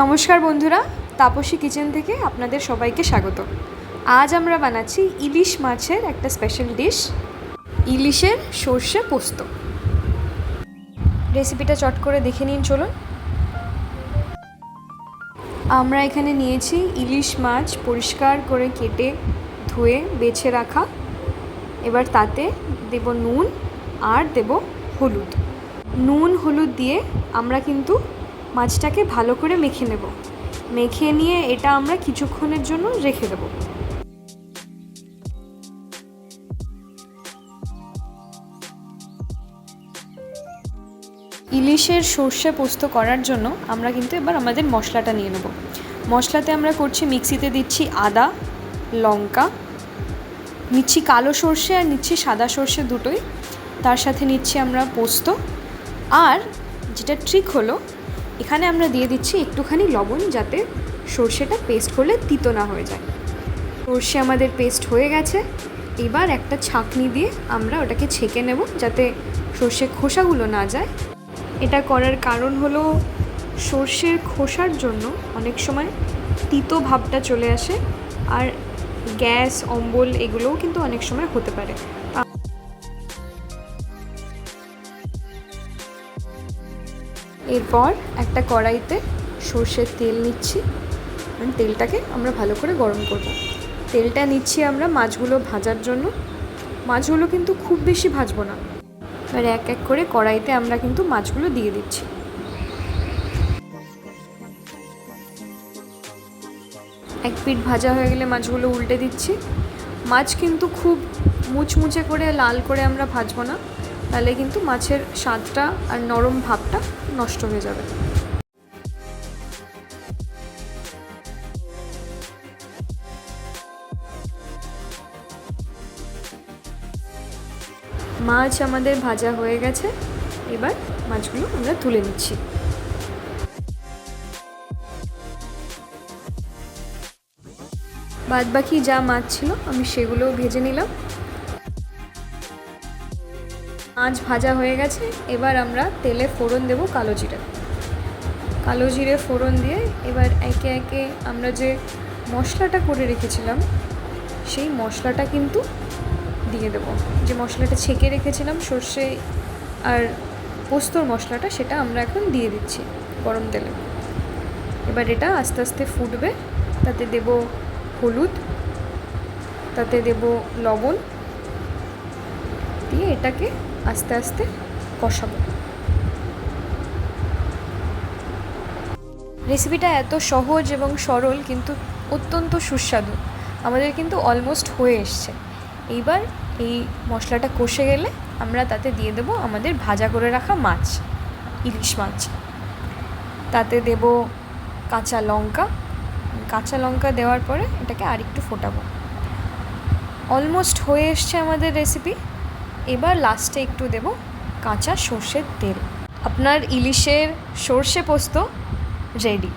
নমস্কার বন্ধুরা, তাপসী কিচেন থেকে আপনাদের সবাইকে স্বাগত। আজ আমরা বানাচ্ছি ইলিশ মাছের একটা স্পেশাল ডিশ, ইলিশের সর্ষে পোস্ত। রেসিপিটা চট করে দেখে নিন চলুন। আমরা এখানে নিয়েছি ইলিশ মাছ পরিষ্কার করে কেটে ধুয়ে বেছে রাখা। এবার তাতে দেব নুন আর দেব হলুদ। নুন হলুদ দিয়ে আমরা কিন্তু মাছটাকে ভালো করে মেখে নেব। মেখে নিয়ে এটা আমরা কিছুক্ষণের জন্য রেখে দেব। ইলিশের সর্ষে পোস্ত করার জন্য আমরা কিন্তু এবার আমাদের মশলাটা নিয়ে নেব। মশলাতে আমরা করছি, মিক্সিতে দিচ্ছি আদা, লঙ্কা, নিচ্ছি কালো সর্ষে আর নিচ্ছি সাদা সর্ষে দুটোই। তার সাথে নিচ্ছি আমরা পোস্ত। আর যেটা ট্রিক হলো, এখানে আমরা দিয়ে দিচ্ছি একটুখানি লবণ, যাতে সর্ষেটা পেস্ট করলে তিতো না হয়ে যায়। সর্ষে আমাদের পেস্ট হয়ে গেছে। এবার একটা ছাঁকনি দিয়ে আমরা ওটাকে ছেঁকে নেব, যাতে সর্ষের খোসাগুলো না যায়। এটা করার কারণ হলো, সর্ষের খোসার জন্য অনেক সময় তিতো ভাবটা চলে আসে, আর গ্যাস, অম্বল এগুলোও কিন্তু অনেক সময় হতে পারে। এরপর একটা কড়াইতে সর্ষের তেল নিচ্ছি। তেলটাকে আমরা ভালো করে গরম করব। তেলটা নিচ্ছি আমরা মাছগুলো ভাজার জন্য। মাছগুলো কিন্তু খুব বেশি ভাজবো না। এবার এক এক করে কড়াইতে আমরা কিন্তু মাছগুলো দিয়ে দিচ্ছি। এক পিঠ ভাজা হয়ে গেলে মাছগুলো উল্টে দিচ্ছি। মাছ কিন্তু খুব মুচমুচে করে লাল করে আমরা ভাজবো না, তাহলে কিন্তু মাছের স্বাদটা আর নরম ভাবটা নষ্ট হয়ে যাবে। মাছ আমাদের ভাজা হয়ে গেছে। এবার মাছগুলো আমরা তুলে নিচ্ছি। বাদ বাকি যা মাছ ছিল আমি সেগুলোও ভেজে নিলাম। মাছ ভাজা হয়ে গেছে। এবার আমরা তেলে ফোড়ন দেব কালো জিরে। কালো জিরে ফোড়ন দিয়ে এবার একে একে আমরা যে মশলাটা করে রেখেছিলাম, সেই মশলাটা কিন্তু দিয়ে দেবো। যে মশলাটা ছেঁকে রেখেছিলাম সর্ষে আর পোস্তর মশলাটা, সেটা আমরা এখন দিয়ে দিচ্ছি গরম তেলে। এবার এটা আস্তে আস্তে ফুটবে। তাতে দেব হলুদ, তাতে দেব লবণ, দিয়ে এটাকে আস্তে আস্তে কষাবো। রেসিপিটা এত সহজ এবং সরল, কিন্তু অত্যন্ত সুস্বাদু। আমাদের কিন্তু অলমোস্ট হয়ে এসছে। এইবার এই মশলাটা কষে গেলে আমরা তাতে দিয়ে দেব আমাদের ভাজা করে রাখা মাছ, ইলিশ মাছ। তাতে দেব কাঁচা লঙ্কা। কাঁচা লঙ্কা দেওয়ার পরে এটাকে আরেকটু ফোটাবো। অলমোস্ট হয়ে এসছে আমাদের রেসিপি। এবার লাস্টে একটু দেব কাঁচা সর্ষের তেল। আপনার ইলিশের সর্ষে পোস্ত রেডি।